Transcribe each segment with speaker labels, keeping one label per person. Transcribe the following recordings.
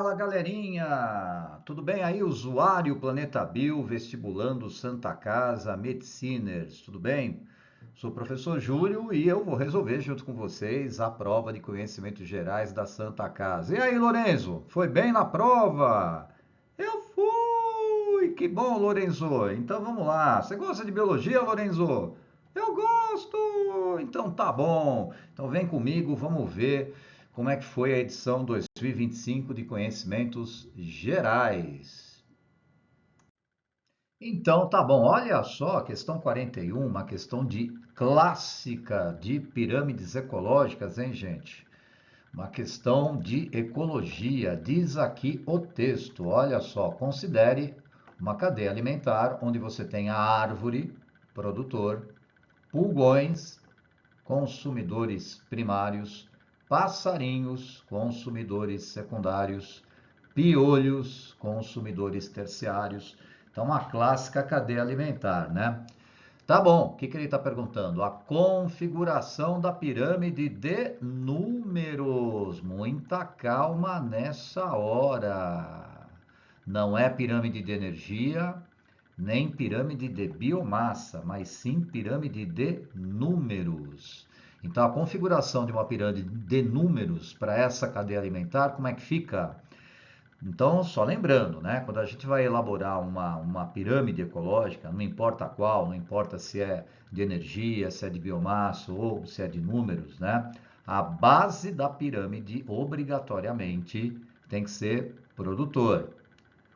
Speaker 1: Fala, galerinha! Tudo bem aí, usuário Planeta Bio, vestibulando Santa Casa, Mediciners, tudo bem? Sou o professor Júlio e eu vou resolver junto com vocês a prova de conhecimentos gerais da Santa Casa. E aí, Lorenzo, foi bem na prova? Eu fui! Que bom, Lorenzo! Então vamos lá. Você gosta de biologia, Lorenzo? Eu gosto! Então tá bom. Então vem comigo, vamos ver como é que foi a edição 2025 de Conhecimentos Gerais. Então tá bom, olha só, questão 41, uma questão de clássica de pirâmides ecológicas, hein, gente? Uma questão de ecologia. Diz aqui o texto, olha só, considere uma cadeia alimentar onde você tem a árvore, produtor, pulgões, consumidores primários, passarinhos, consumidores secundários, piolhos, consumidores terciários. Então, uma clássica cadeia alimentar, né? Tá bom, o que ele está perguntando? A configuração da pirâmide de números. Muita calma nessa hora. Não é pirâmide de energia, nem pirâmide de biomassa, mas sim pirâmide de números. Então, a configuração de uma pirâmide de números para essa cadeia alimentar, como é que fica? Então, só lembrando, né? Quando a gente vai elaborar uma pirâmide ecológica, não importa qual, não importa se é de energia, se é de biomassa ou se é de números, né? A base da pirâmide, obrigatoriamente, tem que ser produtor.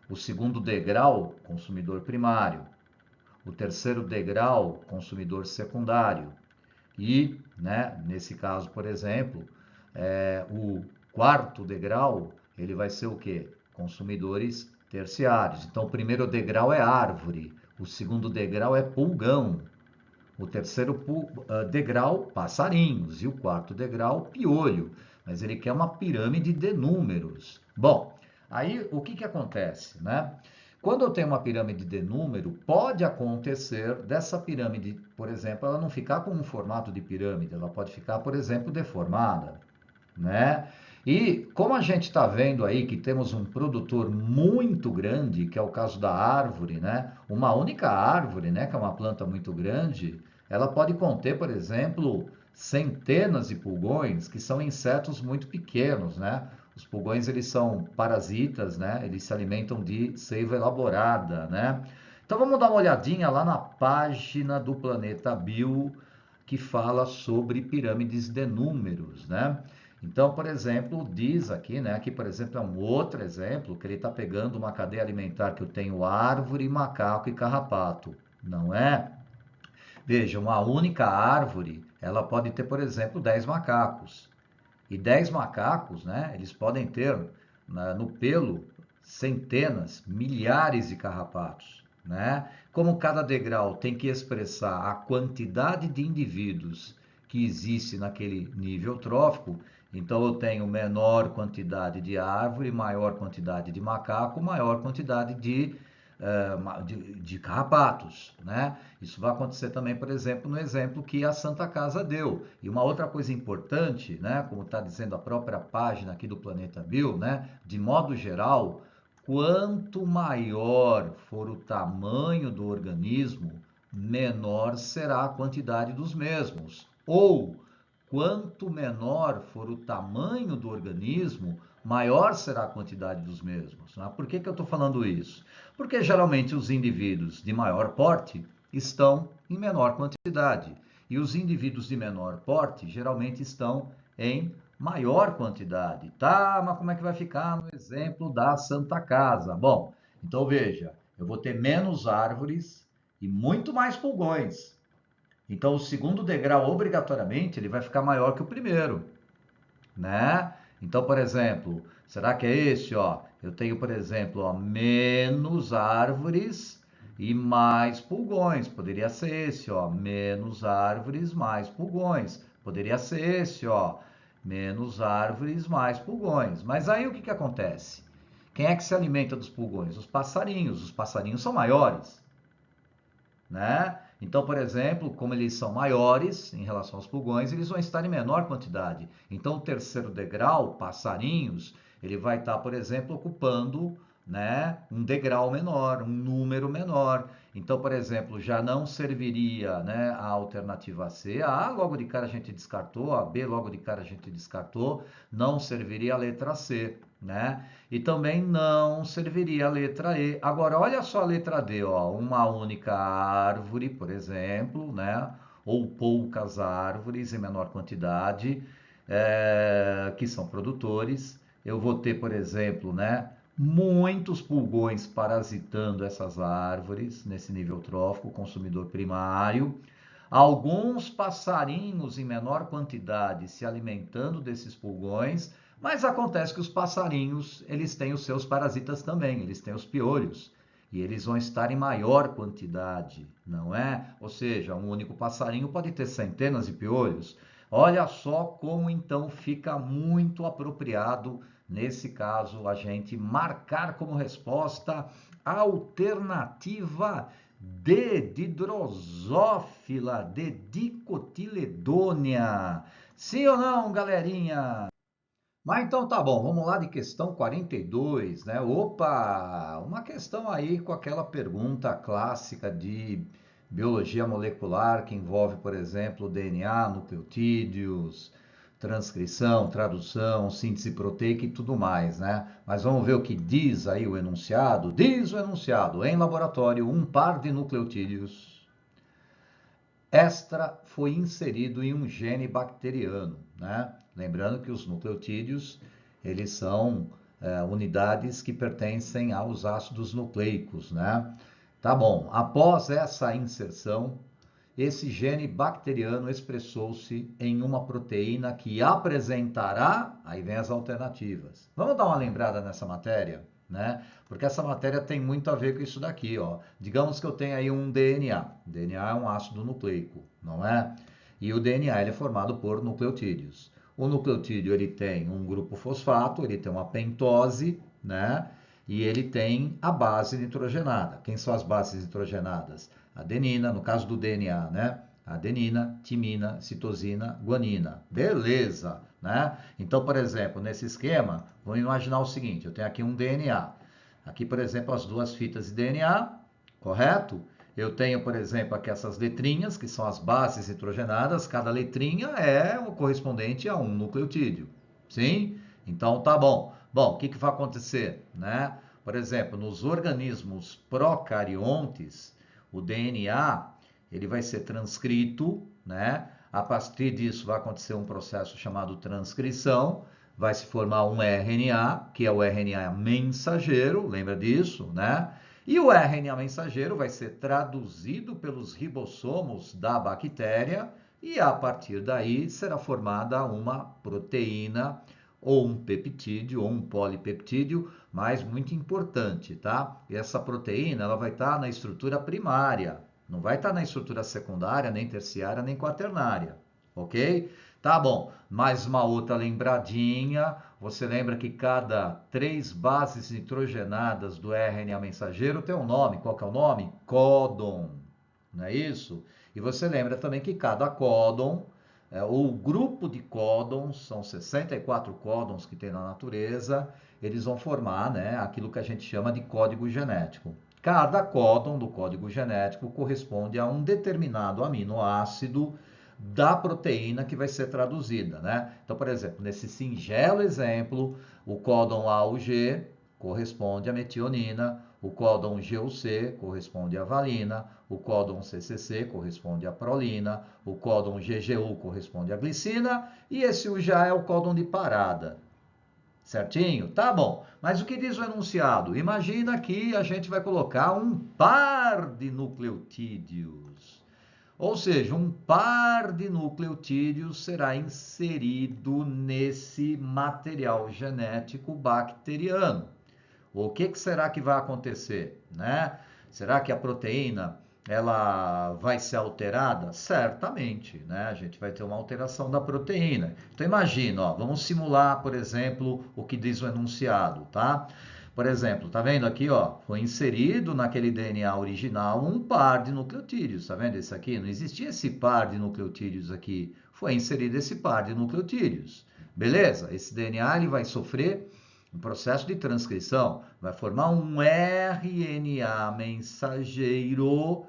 Speaker 1: O segundo degrau, consumidor primário. O terceiro degrau, consumidor secundário. E, né, nesse caso, por exemplo, o quarto degrau, ele vai ser o quê? Consumidores terciários. Então, o primeiro degrau é árvore, o segundo degrau é pulgão, o terceiro degrau, passarinhos, e o quarto degrau, piolho. Mas ele quer uma pirâmide de números. Bom, aí o que acontece, né? Quando eu tenho uma pirâmide de número, pode acontecer dessa pirâmide, por exemplo, ela não ficar com um formato de pirâmide, ela pode ficar, por exemplo, deformada, né? E como a gente está vendo aí que temos um produtor muito grande, que é o caso da árvore, né? Uma única árvore, né, que é uma planta muito grande, ela pode conter, por exemplo, centenas de pulgões, que são insetos muito pequenos, né? Os pulgões, eles são parasitas, né? Eles se alimentam de seiva elaborada, né? Então vamos dar uma olhadinha lá na página do Planeta Bio, que fala sobre pirâmides de números, né? Então, por exemplo, diz aqui, né? Aqui, por exemplo, é um outro exemplo que ele está pegando uma cadeia alimentar que eu tenho árvore, macaco e carrapato, não é? Veja, uma única árvore, ela pode ter, por exemplo, 10 macacos. E 10 macacos, né? Eles podem ter no pelo centenas, milhares de carrapatos, né? Como cada degrau tem que expressar a quantidade de indivíduos que existe naquele nível trófico, então eu tenho menor quantidade de árvore, maior quantidade de macaco, maior quantidade de carrapatos, né? Isso vai acontecer também, por exemplo, no exemplo que a Santa Casa deu. E uma outra coisa importante, né, como está dizendo a própria página aqui do Planeta Bio, né, de modo geral, quanto maior for o tamanho do organismo, menor será a quantidade dos mesmos. Ou, quanto menor for o tamanho do organismo, maior será a quantidade dos mesmos, né? Por que eu estou falando isso? Porque geralmente os indivíduos de maior porte estão em menor quantidade e os indivíduos de menor porte geralmente estão em maior quantidade. Tá, mas como é que vai ficar no exemplo da Santa Casa? Bom, então veja, eu vou ter menos árvores e muito mais pulgões. Então o segundo degrau, obrigatoriamente, ele vai ficar maior que o primeiro, né? Então, por exemplo, será que é esse, ó? Eu tenho, por exemplo, ó, menos árvores e mais pulgões. Poderia ser esse, ó, menos árvores, mais pulgões. Poderia ser esse, ó, menos árvores, mais pulgões. Mas aí o que acontece? Quem é que se alimenta dos pulgões? Os passarinhos. Os passarinhos são maiores, né? Então, por exemplo, como eles são maiores em relação aos pulgões, eles vão estar em menor quantidade. Então, o terceiro degrau, passarinhos, ele vai estar, por exemplo, ocupando, né, um degrau menor, um número menor. Então, por exemplo, já não serviria, né, a alternativa C. A logo de cara a gente descartou, a B logo de cara a gente descartou, não serviria a letra C, né? E também não serviria a letra E. Agora, olha só a letra D, ó, uma única árvore, por exemplo, né? Ou poucas árvores em menor quantidade, que são produtores. Eu vou ter, por exemplo, né, muitos pulgões parasitando essas árvores nesse nível trófico, consumidor primário. Alguns passarinhos em menor quantidade se alimentando desses pulgões, mas acontece que os passarinhos, eles têm os seus parasitas também, eles têm os piolhos. E eles vão estar em maior quantidade, não é? Ou seja, um único passarinho pode ter centenas de piolhos. Olha só como então fica muito apropriado, nesse caso, a gente marcar como resposta a alternativa D, de Drosófila, de Dicotiledônia. Sim ou não, galerinha? Mas então tá bom, vamos lá de questão 42, né? Opa, uma questão aí com aquela pergunta clássica de biologia molecular que envolve, por exemplo, DNA, nucleotídeos, transcrição, tradução, síntese proteica e tudo mais, né? Mas vamos ver o que diz aí o enunciado. Diz o enunciado: em laboratório, um par de nucleotídeos extra foi inserido em um gene bacteriano, né? Lembrando que os nucleotídeos, eles são unidades que pertencem aos ácidos nucleicos, né? Tá bom, após essa inserção, esse gene bacteriano expressou-se em uma proteína que apresentará, aí vem as alternativas. Vamos dar uma lembrada nessa matéria, né? Porque essa matéria tem muito a ver com isso daqui, ó. Digamos que eu tenho aí um DNA. O DNA é um ácido nucleico, não é? E o DNA ele é formado por nucleotídeos. O nucleotídeo ele tem um grupo fosfato, ele tem uma pentose, né? E ele tem a base nitrogenada. Quem são as bases nitrogenadas? Adenina, no caso do DNA, né? Adenina, timina, citosina, guanina. Beleza, né? Então, por exemplo, nesse esquema, vamos imaginar o seguinte: eu tenho aqui um DNA. Aqui, por exemplo, as duas fitas de DNA, correto? Eu tenho, por exemplo, aqui essas letrinhas, que são as bases nitrogenadas. Cada letrinha é o correspondente a um nucleotídeo. Sim? Então, tá bom. Bom, o que vai acontecer, né? Por exemplo, nos organismos procariontes, o DNA ele vai ser transcrito, né? A partir disso vai acontecer um processo chamado transcrição, vai se formar um RNA, que é o RNA mensageiro, lembra disso, né? E o RNA mensageiro vai ser traduzido pelos ribossomos da bactéria e a partir daí será formada uma proteína ou um peptídeo ou um polipeptídeo, mas muito importante, tá? E essa proteína ela vai estar na estrutura primária, não vai estar na estrutura secundária, nem terciária, nem quaternária, ok? Tá bom, mais uma outra lembradinha. Você lembra que cada 3 bases nitrogenadas do RNA mensageiro tem um nome. Qual que é o nome? Códon, não é isso? E você lembra também que cada códon, o grupo de códons, são 64 códons que tem na natureza, eles vão formar, né, aquilo que a gente chama de código genético. Cada códon do código genético corresponde a um determinado aminoácido da proteína que vai ser traduzida, né? Então, por exemplo, nesse singelo exemplo, o códon A ou G corresponde à metionina, o códon G ou C corresponde à valina, o códon CCC corresponde à prolina, o códon GGU corresponde à glicina e esse U já é o códon de parada. Certinho? Tá bom. Mas o que diz o enunciado? Imagina que a gente vai colocar um par de nucleotídeos. Ou seja, um par de nucleotídeos será inserido nesse material genético bacteriano. O que será que vai acontecer, né? Será que a proteína ela vai ser alterada? Certamente, né? A gente vai ter uma alteração da proteína. Então imagina, ó, vamos simular, por exemplo, o que diz o enunciado, tá? Por exemplo, tá vendo aqui, ó, foi inserido naquele DNA original um par de nucleotídeos, tá vendo esse aqui? Não existia esse par de nucleotídeos aqui, foi inserido esse par de nucleotídeos. Beleza? Esse DNA ele vai sofrer Um processo de transcrição vai formar um RNA mensageiro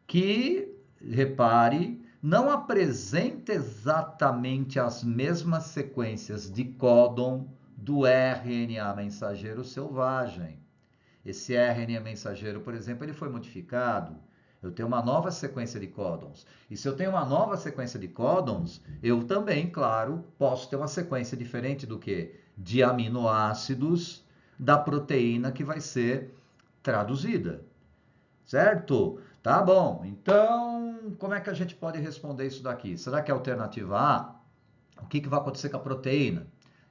Speaker 1: que, repare, não apresenta exatamente as mesmas sequências de códon do RNA mensageiro selvagem. Esse RNA mensageiro, por exemplo, ele foi modificado. Eu tenho uma nova sequência de códons. E se eu tenho uma nova sequência de códons, eu também, claro, posso ter uma sequência diferente do que? De aminoácidos da proteína que vai ser traduzida. Certo? Tá bom. Então, como é que a gente pode responder isso daqui? Será que é a alternativa A? O que vai acontecer com a proteína?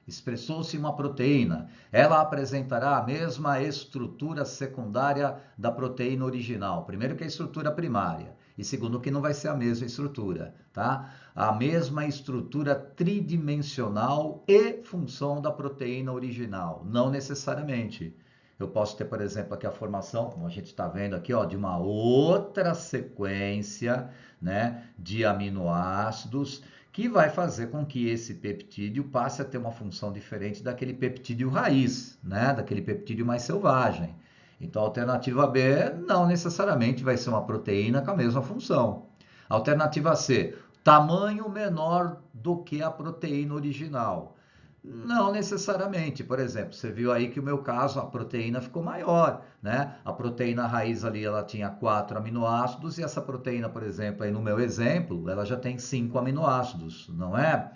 Speaker 1: Expressou-se uma proteína. Ela apresentará a mesma estrutura secundária da proteína original. Primeiro que a estrutura primária. E segundo que não vai ser a mesma estrutura, tá? A mesma estrutura tridimensional e função da proteína original. Não necessariamente. Eu posso ter, por exemplo, aqui a formação, como a gente está vendo aqui, ó, de uma outra sequência, né, de aminoácidos que vai fazer com que esse peptídeo passe a ter uma função diferente daquele peptídeo raiz, né, daquele peptídeo mais selvagem. Então, a alternativa B não necessariamente vai ser uma proteína com a mesma função. Alternativa C, tamanho menor do que a proteína original. Não necessariamente. Por exemplo, você viu aí que o meu caso, a proteína ficou maior, né? A proteína raiz ali, ela tinha 4 aminoácidos e essa proteína, por exemplo, aí no meu exemplo, ela já tem 5 aminoácidos, não é?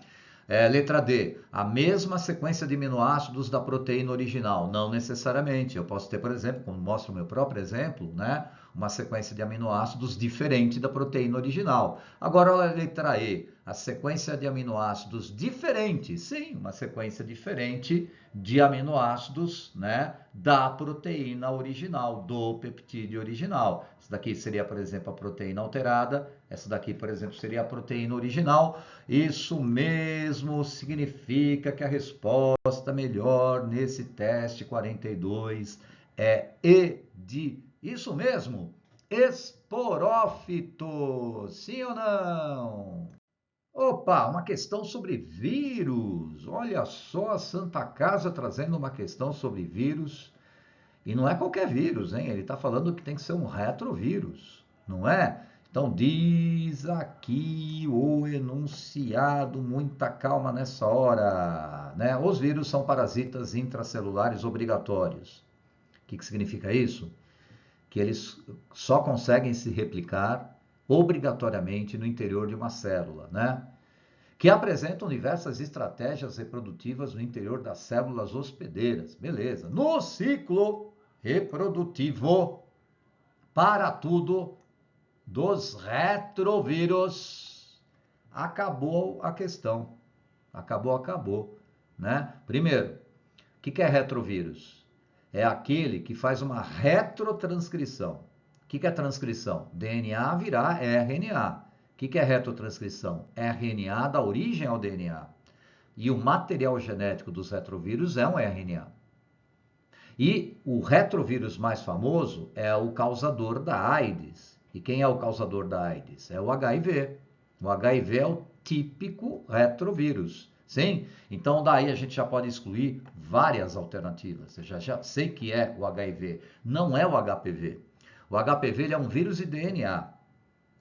Speaker 1: Letra D, a mesma sequência de aminoácidos da proteína original. Não necessariamente. Eu posso ter, por exemplo, como mostra o meu próprio exemplo, né? Uma sequência de aminoácidos diferente da proteína original. Agora, olha a letra E, a sequência de aminoácidos diferente. Sim, uma sequência diferente de aminoácidos, né? Da proteína original, do peptídeo original. Essa daqui seria, por exemplo, a proteína alterada. Essa daqui, por exemplo, seria a proteína original. Isso mesmo significa que a resposta melhor nesse teste 42 é E de, isso mesmo, esporófito. Sim ou não? Opa, uma questão sobre vírus. Olha só a Santa Casa trazendo uma questão sobre vírus. E não é qualquer vírus, hein? Ele está falando que tem que ser um retrovírus, não é? Então diz aqui o enunciado, muita calma nessa hora, né? Os vírus são parasitas intracelulares obrigatórios. O que significa isso? Que eles só conseguem se replicar obrigatoriamente no interior de uma célula, né? Que apresentam diversas estratégias reprodutivas no interior das células hospedeiras. Beleza. No ciclo reprodutivo, para tudo, dos retrovírus, acabou a questão. Acabou, né? Primeiro, o que é retrovírus? É aquele que faz uma retrotranscrição. O que é transcrição? DNA virar RNA. O que é retrotranscrição? RNA dá origem ao DNA. E o material genético dos retrovírus é um RNA. E o retrovírus mais famoso é o causador da AIDS. E quem é o causador da AIDS? É o HIV. O HIV é o típico retrovírus. Sim? Então daí a gente já pode excluir várias alternativas. Eu já sei que é o HIV. Não é o HPV. O HPV ele é um vírus de DNA.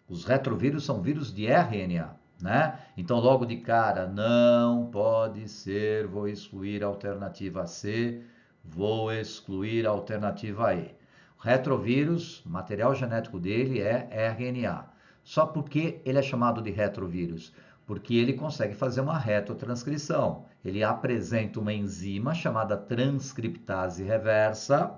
Speaker 1: Os retrovírus são vírus de RNA. Né? Então, logo de cara, não pode ser, vou excluir a alternativa C, vou excluir a alternativa E. O retrovírus, o material genético dele é RNA. Só porque ele é chamado de retrovírus? Porque ele consegue fazer uma retrotranscrição. Ele apresenta uma enzima chamada transcriptase reversa,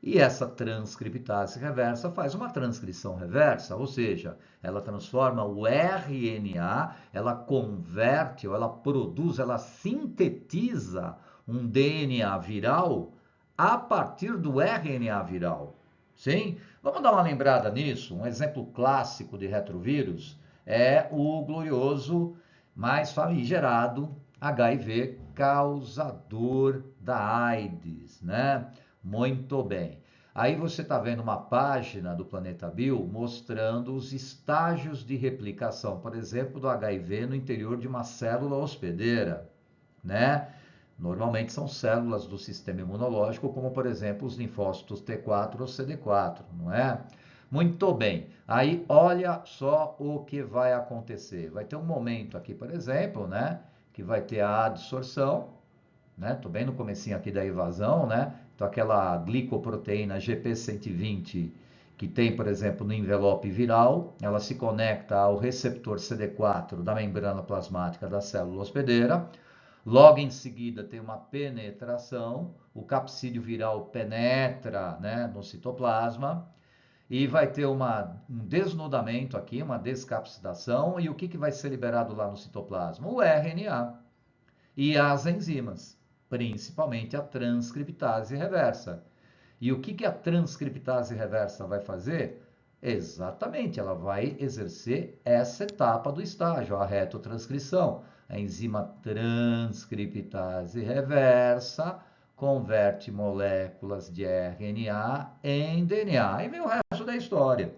Speaker 1: e essa transcriptase reversa faz uma transcrição reversa, ou seja, ela transforma o RNA, ela converte, ou ela produz, ela sintetiza um DNA viral a partir do RNA viral. Sim? Vamos dar uma lembrada nisso? Um exemplo clássico de retrovírus é o glorioso, mais famigerado HIV, causador da AIDS, né? Muito bem. Aí você está vendo uma página do Planeta Bio mostrando os estágios de replicação, por exemplo, do HIV no interior de uma célula hospedeira, né? Normalmente são células do sistema imunológico, como por exemplo os linfócitos T4 ou CD4, não é? Muito bem. Aí olha só o que vai acontecer. Vai ter um momento aqui, por exemplo, né, que vai ter a adsorção, né? Tô bem no comecinho aqui da evasão, né? Então aquela glicoproteína GP120 que tem, por exemplo, no envelope viral, ela se conecta ao receptor CD4 da membrana plasmática da célula hospedeira. Logo em seguida tem uma penetração, o capsídeo viral penetra, né, no citoplasma e vai ter um desnudamento aqui, uma descapsidação, e o que vai ser liberado lá no citoplasma? O RNA e as enzimas, principalmente a transcriptase reversa. E o que a transcriptase reversa vai fazer? Exatamente, ela vai exercer essa etapa do estágio, a retotranscrição. A enzima transcriptase reversa converte moléculas de RNA em DNA. E vem o resto da história,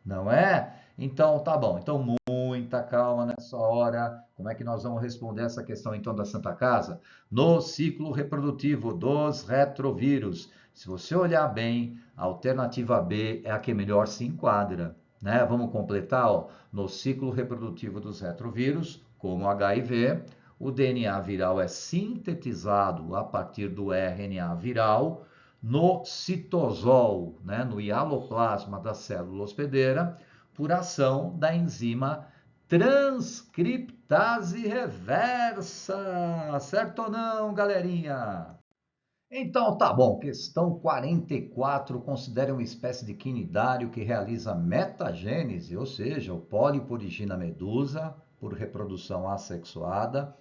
Speaker 1: não é? Então, tá bom. Então, muita calma nessa hora. Como é que nós vamos responder essa questão, então, da Santa Casa? No ciclo reprodutivo dos retrovírus. Se você olhar bem, a alternativa B é a que melhor se enquadra, né? Vamos completar, ó. No ciclo reprodutivo dos retrovírus, como HIV, o DNA viral é sintetizado a partir do RNA viral no citosol, né, no hialoplasma da célula hospedeira, por ação da enzima transcriptase reversa. Certo ou não, galerinha? Então, tá bom. Questão 44. Considere uma espécie de quinidário que realiza metagênese, ou seja, o pólipo origina a medusa por reprodução assexuada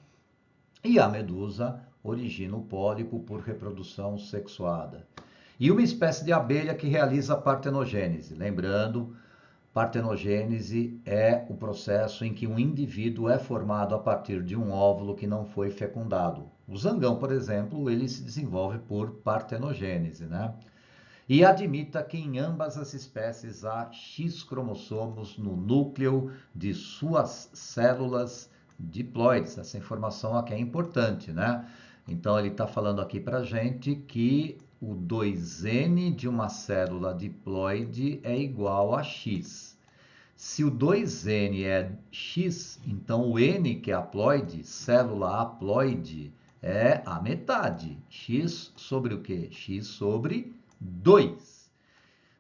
Speaker 1: e a medusa origina o pólipo por reprodução sexuada. E uma espécie de abelha que realiza a partenogênese. Lembrando, partenogênese é o processo em que um indivíduo é formado a partir de um óvulo que não foi fecundado. O zangão, por exemplo, ele se desenvolve por partenogênese, né? E admita que em ambas as espécies há X cromossomos no núcleo de suas células diploides. Essa informação aqui é importante, né? Então ele está falando aqui para gente que o 2N de uma célula diploide é igual a X. Se o 2N é X, então o N, que é haploide, célula haploide, é a metade. X sobre o quê? X sobre 2.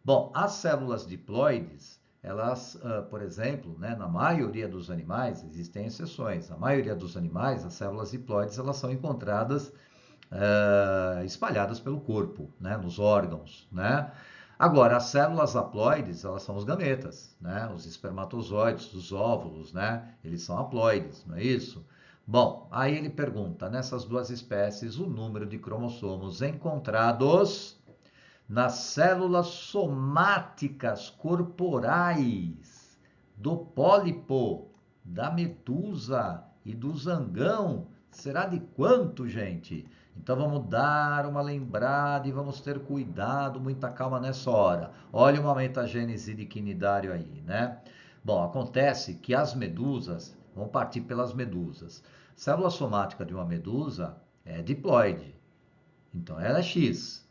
Speaker 1: Bom, as células diploides, elas, por exemplo, né, na maioria dos animais, existem exceções. Na maioria dos animais, as células diploides elas são encontradas espalhadas pelo corpo, né, nos órgãos, né? Agora, as células haploides, elas são os gametas, né? Os espermatozoides, os óvulos, né? Eles são haploides, não é isso? Bom, aí ele pergunta, nessas duas espécies, o número de cromossomos encontrados nas células somáticas corporais do pólipo, da medusa e do zangão será de quanto, gente? Então vamos dar uma lembrada e vamos ter cuidado, muita calma nessa hora. Olha uma metagênese de quinidário aí, né? Bom, acontece que as medusas, vamos partir pelas medusas. Célula somática de uma medusa é diploide, então ela é X.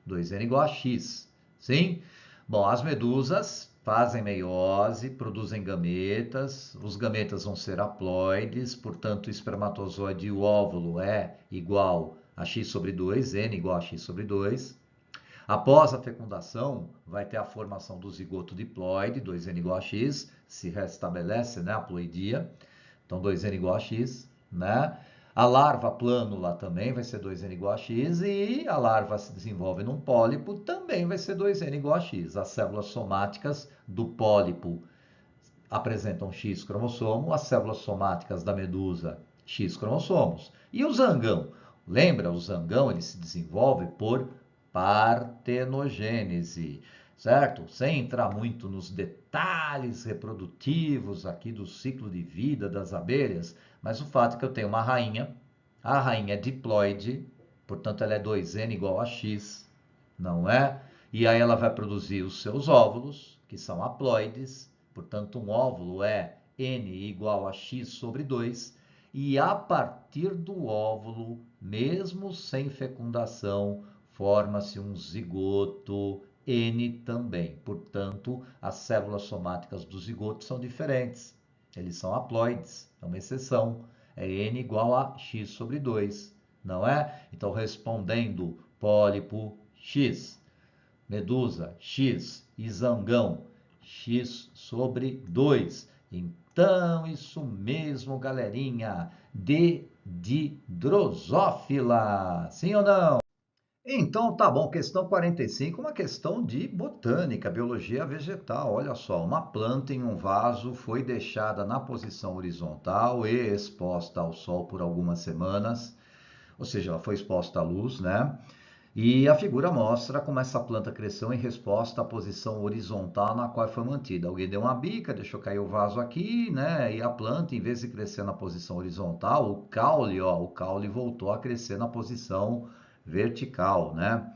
Speaker 1: 2N igual a X. Sim? Bom, as medusas fazem meiose, produzem gametas. Os gametas vão ser haploides, portanto, o espermatozoide e o óvulo é igual a X sobre 2, N igual a X sobre 2. Após a fecundação, vai ter a formação do zigoto diploide, 2N igual a X, se restabelece, né, a ploidia. Então, 2N igual a X, né? A larva plânula também vai ser 2N igual a X e a larva se desenvolve num pólipo, também vai ser 2N igual a X. As células somáticas do pólipo apresentam X cromossomo, as células somáticas da medusa, X cromossomos. E o zangão? Lembra, o zangão ele se desenvolve por partenogênese, certo? Sem entrar muito nos detalhes reprodutivos aqui do ciclo de vida das abelhas, mas o fato é que eu tenho uma rainha, a rainha é diploide, portanto ela é 2N igual a X, não é? E aí ela vai produzir os seus óvulos, que são haploides, portanto um óvulo é N igual a X sobre 2, e a partir do óvulo, mesmo sem fecundação, forma-se um zigoto N também. Portanto, as células somáticas do zigoto são diferentes. Eles são haploides, é uma exceção. É N igual a X sobre 2, não é? Então, respondendo, pólipo, X. Medusa, X. E zangão, X sobre 2. Então, isso mesmo, galerinha. D de drosófila. Sim ou não? Então, tá bom. Questão 45, uma questão de botânica, biologia vegetal. Olha só, uma planta em um vaso foi deixada na posição horizontal e exposta ao sol por algumas semanas, ou seja, ela foi exposta à luz, né? E a figura mostra como essa planta cresceu em resposta à posição horizontal na qual foi mantida. Alguém deu uma bica, deixou cair o vaso aqui, né? E a planta, em vez de crescer na posição horizontal, o caule voltou a crescer na posição vertical, né?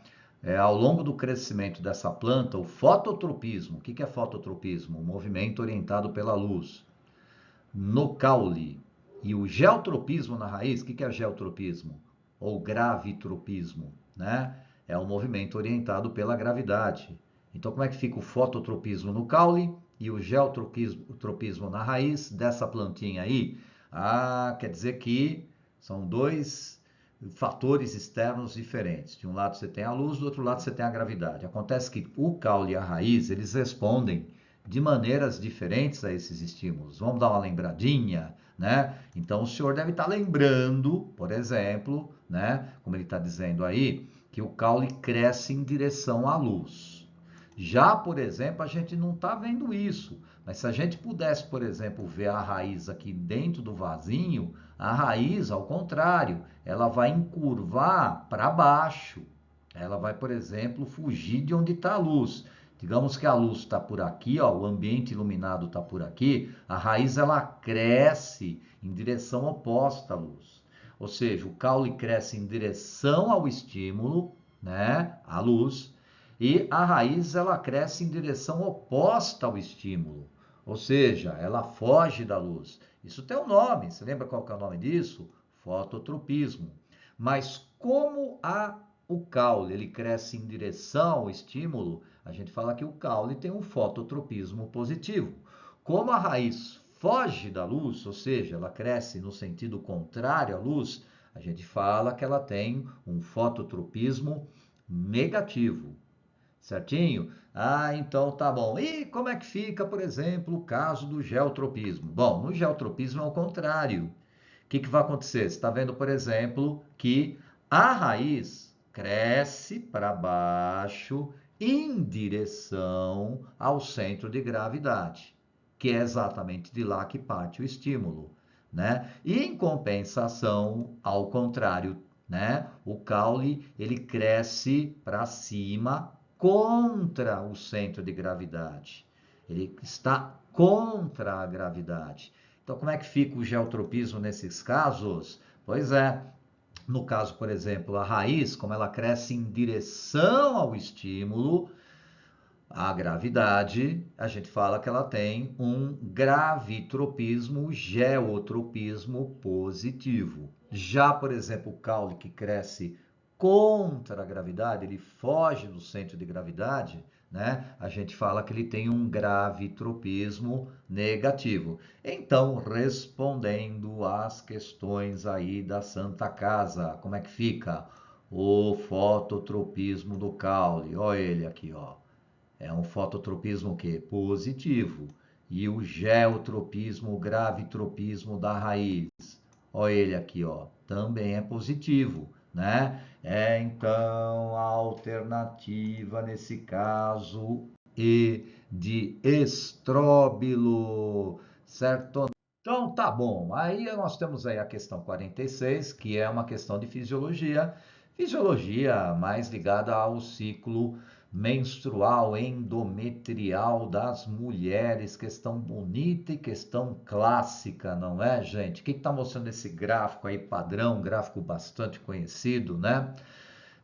Speaker 1: Ao longo do crescimento dessa planta, o fototropismo, o que é fototropismo? O movimento orientado pela luz no caule. E o geotropismo na raiz, o que é geotropismo? Ou gravitropismo, né? É um movimento orientado pela gravidade. Então, como é que fica o fototropismo no caule e o geotropismo na raiz dessa plantinha aí? Ah, quer dizer que são dois fatores externos diferentes. De um lado você tem a luz, do outro lado você tem a gravidade. Acontece que o caule e a raiz, eles respondem de maneiras diferentes a esses estímulos. Vamos dar uma lembradinha, né? Então o senhor deve estar lembrando, por exemplo, né, como ele está dizendo aí, que o caule cresce em direção à luz. Já, por exemplo, a gente não está vendo isso, mas se a gente pudesse, por exemplo, ver a raiz aqui dentro do vasinho, a raiz, ao contrário, ela vai encurvar para baixo. Ela vai, por exemplo, fugir de onde está a luz. Digamos que a luz está por aqui, ó, o ambiente iluminado está por aqui, a raiz ela cresce em direção oposta à luz. Ou seja, o caule cresce em direção ao estímulo, né, à luz, e a raiz ela cresce em direção oposta ao estímulo. Ou seja, ela foge da luz. Isso tem um nome, você lembra qual que é o nome disso? Fototropismo. Mas como o caule ele cresce em direção ao estímulo, a gente fala que o caule tem um fototropismo positivo. Como a raiz foge da luz, ou seja, ela cresce no sentido contrário à luz, a gente fala que ela tem um fototropismo negativo. Certinho? Ah, então tá bom. E como é que fica, por exemplo, o caso do geotropismo? Bom, no geotropismo é o contrário. O que vai acontecer? Você está vendo, por exemplo, que a raiz cresce para baixo em direção ao centro de gravidade, que é exatamente de lá que parte o estímulo, né? E em compensação, ao contrário, né? O caule ele cresce para cima contra o centro de gravidade. Ele está contra a gravidade. Então, como é que fica o geotropismo nesses casos? Pois é, no caso, por exemplo, a raiz, como ela cresce em direção ao estímulo, a gravidade, a gente fala que ela tem um gravitropismo, geotropismo positivo. Já, por exemplo, o caule que cresce contra a gravidade, ele foge do centro de gravidade, né? A gente fala que ele tem um gravitropismo negativo. Então, respondendo às questões aí da Santa Casa, como é que fica? O fototropismo do caule, olha ele aqui, ó. É um fototropismo que positivo. E o geotropismo, o gravitropismo da raiz. Olha ele aqui, ó, também é positivo, né? Então a alternativa nesse caso E de estróbilo, certo? Então tá bom. Aí nós temos aí a questão 46, que é uma questão de fisiologia. Fisiologia mais ligada ao ciclo menstrual endometrial das mulheres, questão bonita e questão clássica, não é, gente? O que está mostrando esse gráfico aí, padrão, gráfico bastante conhecido, né?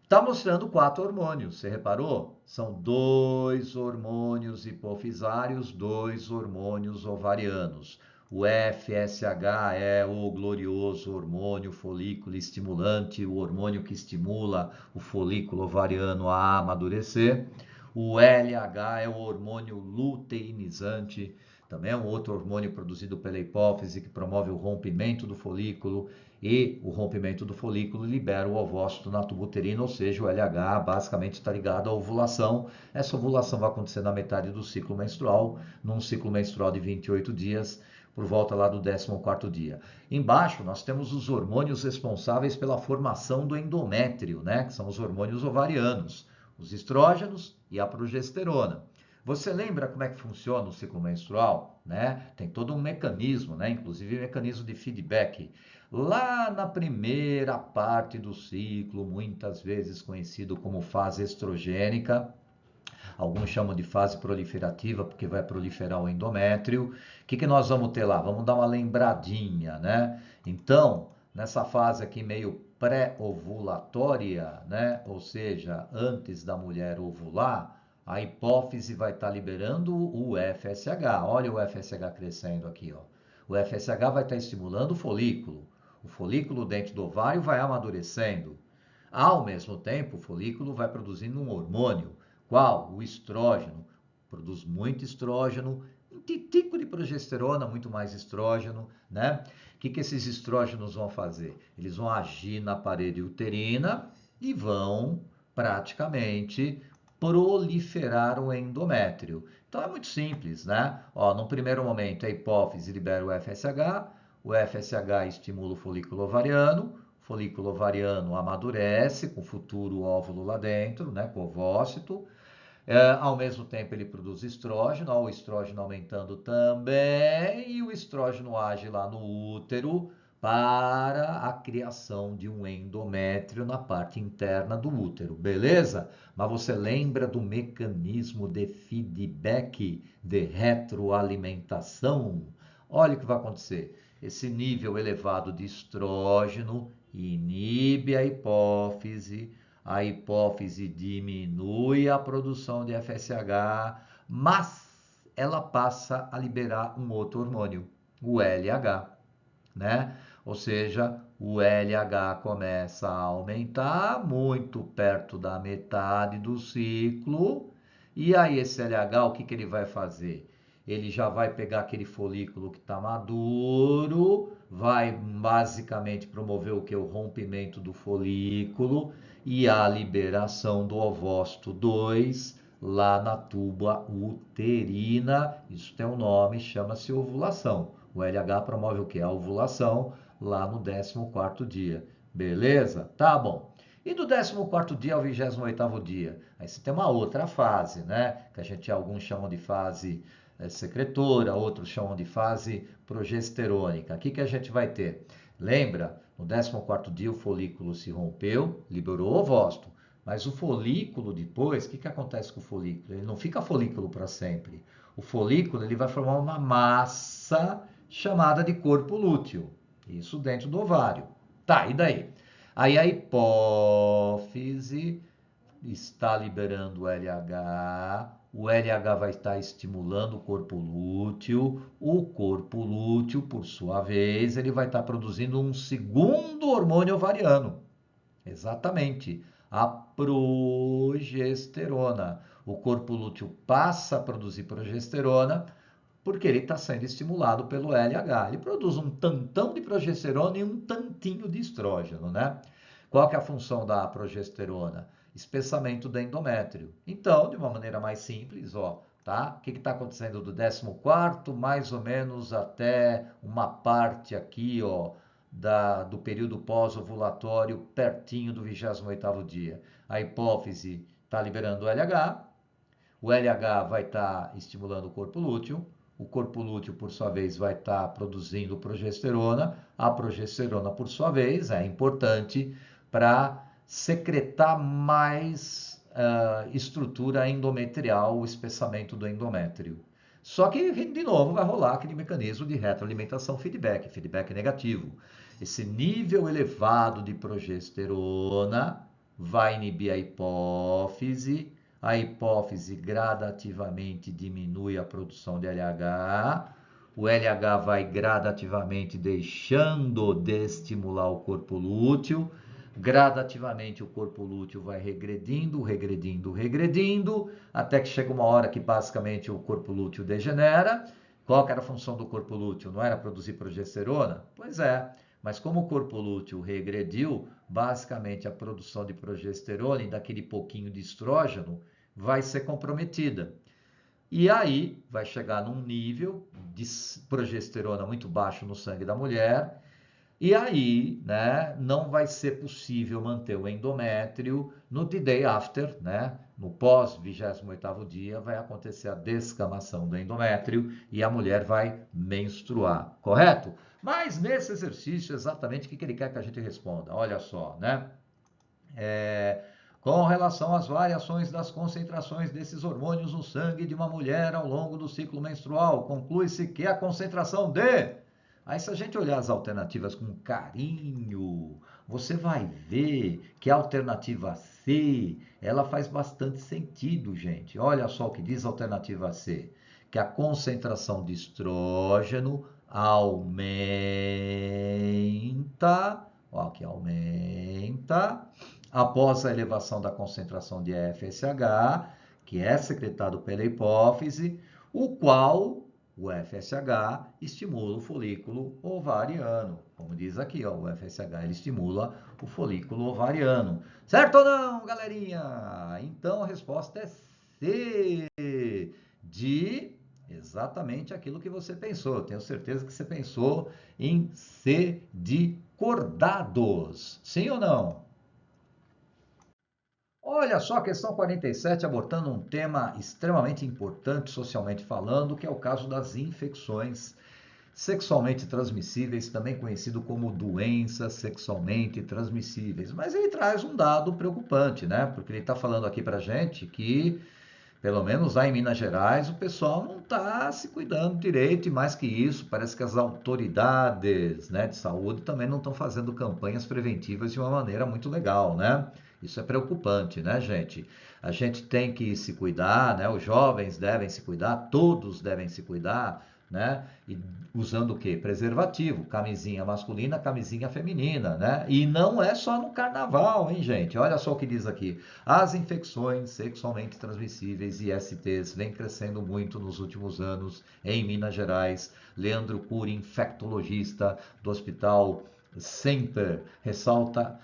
Speaker 1: Está mostrando 4 hormônios, você reparou? São 2 hormônios hipofisários, 2 hormônios ovarianos. O FSH é o glorioso hormônio folículo estimulante, o hormônio que estimula o folículo ovariano a amadurecer. O LH é o hormônio luteinizante, também é um outro hormônio produzido pela hipófise que promove o rompimento do folículo e o rompimento do folículo libera o ovócito na tuba uterina, ou seja, o LH basicamente está ligado à ovulação. Essa ovulação vai acontecer na metade do ciclo menstrual, num ciclo menstrual de 28 dias, por volta lá do 14º dia. Embaixo nós temos os hormônios responsáveis pela formação do endométrio, né? Que são os hormônios ovarianos, os estrógenos e a progesterona. Você lembra como é que funciona o ciclo menstrual, né? Tem todo um mecanismo, né? Inclusive mecanismo de feedback. Lá na primeira parte do ciclo, muitas vezes conhecido como fase estrogênica, alguns chamam de fase proliferativa, porque vai proliferar o endométrio. O que nós vamos ter lá? Vamos dar uma lembradinha, né? Então, nessa fase aqui meio pré-ovulatória, né? Ou seja, antes da mulher ovular, a hipófise vai estar liberando o FSH. Olha o FSH crescendo aqui, ó. O FSH vai estar estimulando o folículo. O folículo dentro do ovário vai amadurecendo. Ao mesmo tempo, o folículo vai produzindo um hormônio. Qual? O estrógeno. Produz muito estrógeno, um titico de progesterona, muito mais estrógeno, né? O que esses estrógenos vão fazer? Eles vão agir na parede uterina e vão praticamente proliferar o endométrio. Então é muito simples, né? Ó, num primeiro momento a hipófise libera o FSH estimula o folículo ovariano amadurece com o futuro óvulo lá dentro, né, com o ovócito. Ao mesmo tempo ele produz estrógeno, ó, o estrógeno aumentando também, e o estrógeno age lá no útero para a criação de um endométrio na parte interna do útero, beleza? Mas você lembra do mecanismo de feedback, de retroalimentação? Olha o que vai acontecer. Esse nível elevado de estrógeno inibe a hipófise diminui a produção de FSH, mas ela passa a liberar um outro hormônio, o LH, né? Ou seja, o LH começa a aumentar muito perto da metade do ciclo, e aí esse LH, o que ele vai fazer? Ele já vai pegar aquele folículo que está maduro, vai basicamente promover o que? O rompimento do folículo e a liberação do ovócito 2 lá na tuba uterina. Isso tem um nome, chama-se ovulação. O LH promove o que? A ovulação lá no 14º dia. Beleza? Tá bom. E do 14º dia ao 28º dia? Aí você tem uma outra fase, né? Que alguns chamam de fase secretora, outros chamam de fase progesterônica. O que a gente vai ter? Lembra? No 14º dia o folículo se rompeu, liberou o ovócito. Mas o folículo depois, o que acontece com o folículo? Ele não fica folículo para sempre. O folículo ele vai formar uma massa chamada de corpo lúteo. Isso dentro do ovário. Tá, e daí? Aí a hipófise está liberando o LH vai estar estimulando o corpo lúteo, por sua vez, ele vai estar produzindo um segundo hormônio ovariano. Exatamente, a progesterona. O corpo lúteo passa a produzir progesterona porque ele está sendo estimulado pelo LH. Ele produz um tantão de progesterona e um tantinho de estrógeno, né? Qual que é a função da progesterona? Espessamento do endométrio. Então, de uma maneira mais simples, ó, tá? O que está acontecendo do 14º, mais ou menos até uma parte aqui, ó, do período pós-ovulatório, pertinho do 28º dia. A hipófise está liberando o LH vai estar estimulando o corpo lúteo, o corpo lúteo, por sua vez, vai estar produzindo progesterona, a progesterona, por sua vez, é importante para secretar mais estrutura endometrial, o espessamento do endométrio. Só que, de novo, vai rolar aquele mecanismo de retroalimentação feedback negativo. Esse nível elevado de progesterona vai inibir a hipófise gradativamente diminui a produção de LH, o LH vai gradativamente deixando de estimular o corpo lúteo, gradativamente o corpo lúteo vai regredindo, regredindo, regredindo, até que chega uma hora que basicamente o corpo lúteo degenera. Qual que era a função do corpo lúteo? Não era produzir progesterona? Pois é, mas como o corpo lúteo regrediu, basicamente a produção de progesterona e daquele pouquinho de estrógeno vai ser comprometida. E aí vai chegar num nível de progesterona muito baixo no sangue da mulher, e aí, né, não vai ser possível manter o endométrio no the day after, né? No pós 28º dia vai acontecer a descamação do endométrio e a mulher vai menstruar, correto? Mas nesse exercício, exatamente o que ele quer que a gente responda? Olha só, né? É, com relação às variações das concentrações desses hormônios no sangue de uma mulher ao longo do ciclo menstrual, conclui-se que a concentração de... Aí, se a gente olhar as alternativas com carinho, você vai ver que a alternativa C, ela faz bastante sentido, gente. Olha só o que diz a alternativa C, que a concentração de estrógeno aumenta, ó, que aumenta após a elevação da concentração de FSH, que é secretado pela hipófise, o qual o FSH estimula o folículo ovariano. Como diz aqui, ó, o FSH ele estimula o folículo ovariano. Certo ou não, galerinha? Então a resposta é C, de exatamente aquilo que você pensou. Eu tenho certeza que você pensou em C de cordados. Sim ou não? Olha só a questão 47 abordando um tema extremamente importante socialmente falando, que é o caso das infecções sexualmente transmissíveis, também conhecido como doenças sexualmente transmissíveis. Mas ele traz um dado preocupante, né? Porque ele está falando aqui para gente que, pelo menos lá em Minas Gerais, o pessoal não está se cuidando direito e mais que isso, parece que as autoridades, né, de saúde também não estão fazendo campanhas preventivas de uma maneira muito legal, né? Isso é preocupante, né, gente? A gente tem que se cuidar, né? Os jovens devem se cuidar, todos devem se cuidar, né? E usando o quê? Preservativo, camisinha masculina, camisinha feminina, né? E não é só no carnaval, hein, gente? Olha só o que diz aqui. As infecções sexualmente transmissíveis, ISTs, vêm crescendo muito nos últimos anos em Minas Gerais. Leandro Cury, infectologista do Hospital Semper, ressalta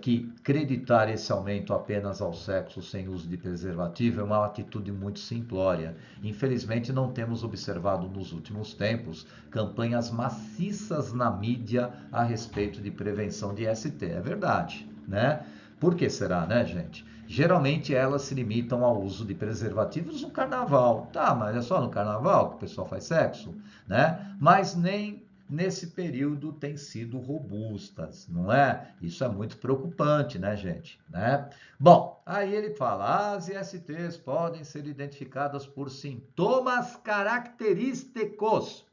Speaker 1: que acreditar esse aumento apenas ao sexo sem uso de preservativo é uma atitude muito simplória. Infelizmente, não temos observado nos últimos tempos campanhas maciças na mídia a respeito de prevenção de ST. É verdade, né? Por que será, né, gente? Geralmente elas se limitam ao uso de preservativos no carnaval. Tá, mas é só no carnaval que o pessoal faz sexo, né? Mas nem nesse período têm sido robustas, não é? Isso é muito preocupante, né, gente? Né? Bom, aí ele fala, as ISTs podem ser identificadas por sintomas característicos.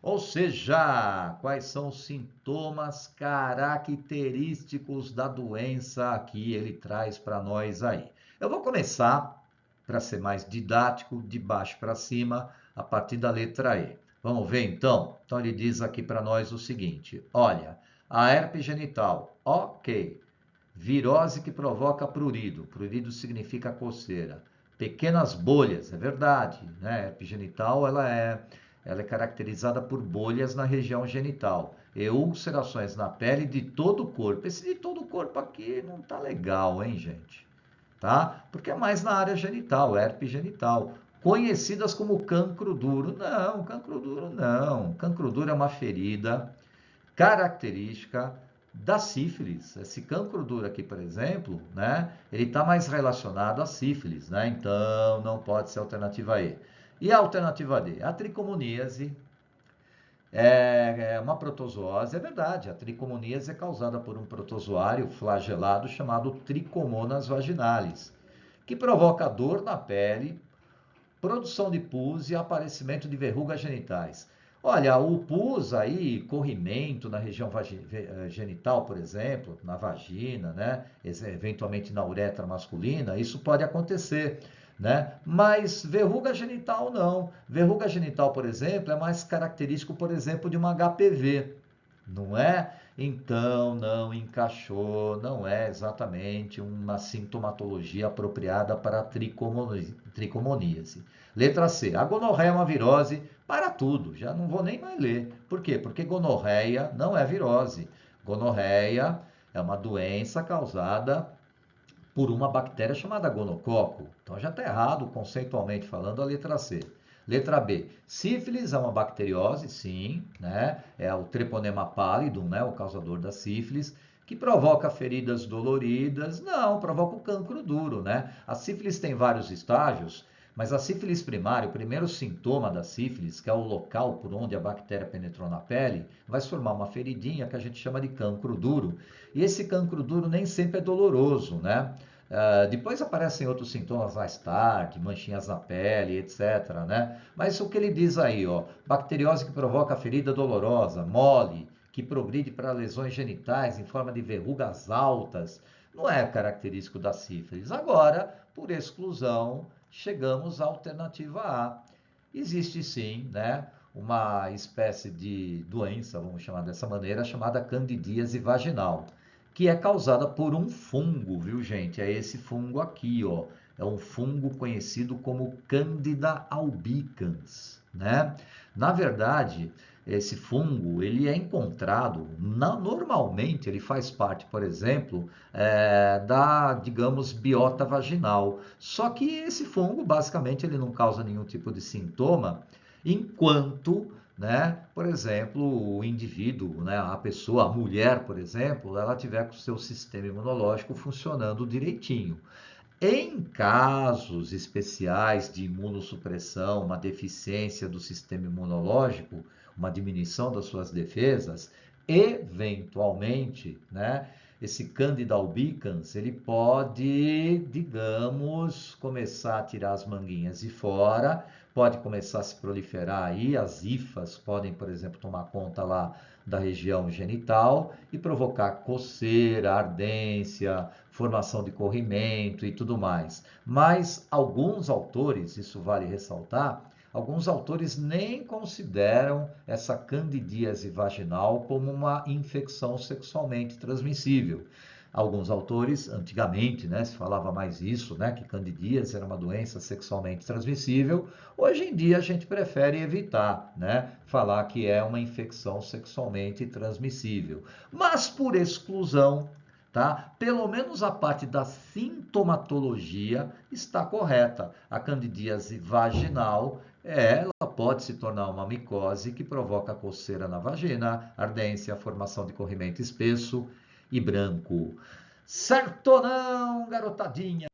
Speaker 1: Ou seja, quais são os sintomas característicos da doença que ele traz para nós aí? Eu vou começar, para ser mais didático, de baixo para cima, a partir da letra E. Vamos ver então? Então ele diz aqui para nós o seguinte: olha, a herpes genital, ok. Virose que provoca prurido. Prurido significa coceira. Pequenas bolhas, é verdade, né? A herpes genital ela é caracterizada por bolhas na região genital e ulcerações na pele de todo o corpo. Esse de todo o corpo aqui não tá legal, hein, gente? Tá? Porque é mais na área genital, herpes genital. Conhecidas como cancro duro. Não, cancro duro não. Cancro duro é uma ferida característica da sífilis. Esse cancro duro aqui, por exemplo, né? Ele está mais relacionado à sífilis, né? Então não pode ser a alternativa E. E a alternativa D? A tricomoníase é uma protozoose, é verdade. A tricomoníase é causada por um protozoário flagelado chamado Trichomonas vaginalis, que provoca dor na pele, produção de pus e aparecimento de verrugas genitais. Olha, o pus aí, corrimento na região genital, por exemplo, na vagina, né? Eventualmente na uretra masculina, isso pode acontecer. né? Mas verruga genital não. Verruga genital, por exemplo, é mais característico, por exemplo, de uma HPV, não é? Então, não encaixou, não é exatamente uma sintomatologia apropriada para a tricomoníase. Letra C. A gonorreia é uma virose para tudo, já não vou nem mais ler. Por quê? Porque gonorreia não é virose. Gonorreia é uma doença causada por uma bactéria chamada gonococo. Então já está errado, conceitualmente falando, a letra C. Letra B. Sífilis é uma bacteriose, sim, né? É o treponema pallidum, né? O causador da sífilis, que provoca feridas doloridas. Não, provoca o cancro duro, né? A sífilis tem vários estágios, mas a sífilis primária, o primeiro sintoma da sífilis, que é o local por onde a bactéria penetrou na pele, vai se formar uma feridinha que a gente chama de cancro duro. E esse cancro duro nem sempre é doloroso, né? Depois aparecem outros sintomas mais tarde, manchinhas na pele, etc, né? Mas o que ele diz aí, ó, bacteriose que provoca ferida dolorosa, mole, que progride para lesões genitais em forma de verrugas altas, não é característico da sífilis. Agora, por exclusão, chegamos à alternativa A. Existe sim, né, uma espécie de doença, vamos chamar dessa maneira, chamada candidíase vaginal, que é causada por um fungo, viu, gente? É esse fungo aqui, ó. É um fungo conhecido como Candida albicans, né? Na verdade, esse fungo, ele é encontrado, normalmente ele faz parte, por exemplo, da, digamos, biota vaginal. Só que esse fungo, basicamente, ele não causa nenhum tipo de sintoma, enquanto, né, por exemplo, o indivíduo, né, a pessoa, a mulher, por exemplo, ela tiver com o seu sistema imunológico funcionando direitinho. Em casos especiais de imunossupressão, uma deficiência do sistema imunológico, uma diminuição das suas defesas, eventualmente, né, esse Candida albicans, ele pode, digamos, começar a tirar as manguinhas de fora, pode começar a se proliferar aí, as hifas podem, por exemplo, tomar conta lá da região genital e provocar coceira, ardência, formação de corrimento e tudo mais. Mas alguns autores, isso vale ressaltar, alguns autores nem consideram essa candidíase vaginal como uma infecção sexualmente transmissível. Alguns autores, antigamente, né, se falava mais isso, né, que candidíase era uma doença sexualmente transmissível. Hoje em dia a gente prefere evitar, né, falar que é uma infecção sexualmente transmissível. Mas por exclusão, tá? Pelo menos a parte da sintomatologia está correta. A candidíase vaginal, ela pode se tornar uma micose que provoca coceira na vagina, ardência, formação de corrimento espesso e branco. Certo ou não, garotadinha?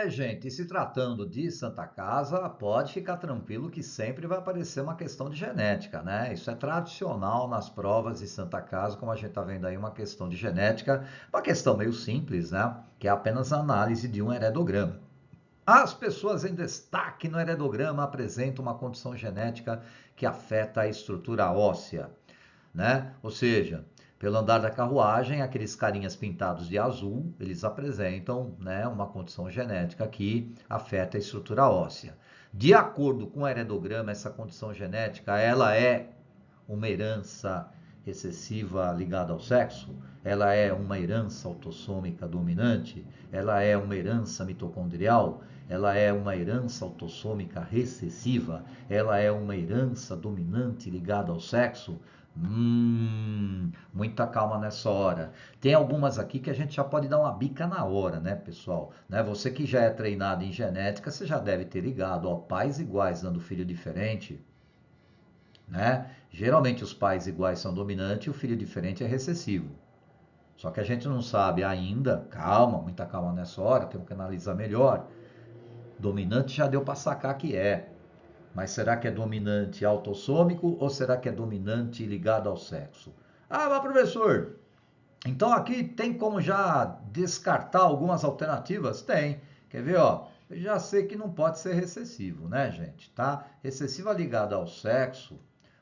Speaker 1: Gente, se tratando de Santa Casa, pode ficar tranquilo que sempre vai aparecer uma questão de genética, né? Isso é tradicional nas provas de Santa Casa, como a gente está vendo aí, uma questão de genética, uma questão meio simples, né? Que é apenas a análise de um heredograma. As pessoas em destaque no heredograma apresentam uma condição genética que afeta a estrutura óssea, né? Ou seja, pelo andar da carruagem, aqueles carinhas pintados de azul, eles apresentam, né, uma condição genética que afeta a estrutura óssea. De acordo com o heredograma, essa condição genética, ela é uma herança recessiva ligada ao sexo? Ela é uma herança autossômica dominante? Ela é uma herança mitocondrial? Ela é uma herança autossômica recessiva? Ela é uma herança dominante ligada ao sexo? Muita calma nessa hora. Tem algumas aqui que a gente já pode dar uma bica na hora, né, pessoal? Né? Você que já é treinado em genética, você já deve ter ligado, ó, pais iguais dando filho diferente, né? Geralmente os pais iguais são dominantes e o filho diferente é recessivo. Só que a gente não sabe ainda, calma, muita calma nessa hora, temos que analisar melhor. Dominante já deu para sacar que é. Mas será que é dominante autossômico ou será que é dominante ligado ao sexo? Ah, mas professor, então aqui tem como já descartar algumas alternativas? Tem. Quer ver, ó? Eu já sei que não pode ser recessivo, né, gente? Tá? Recessiva ligada ao sexo,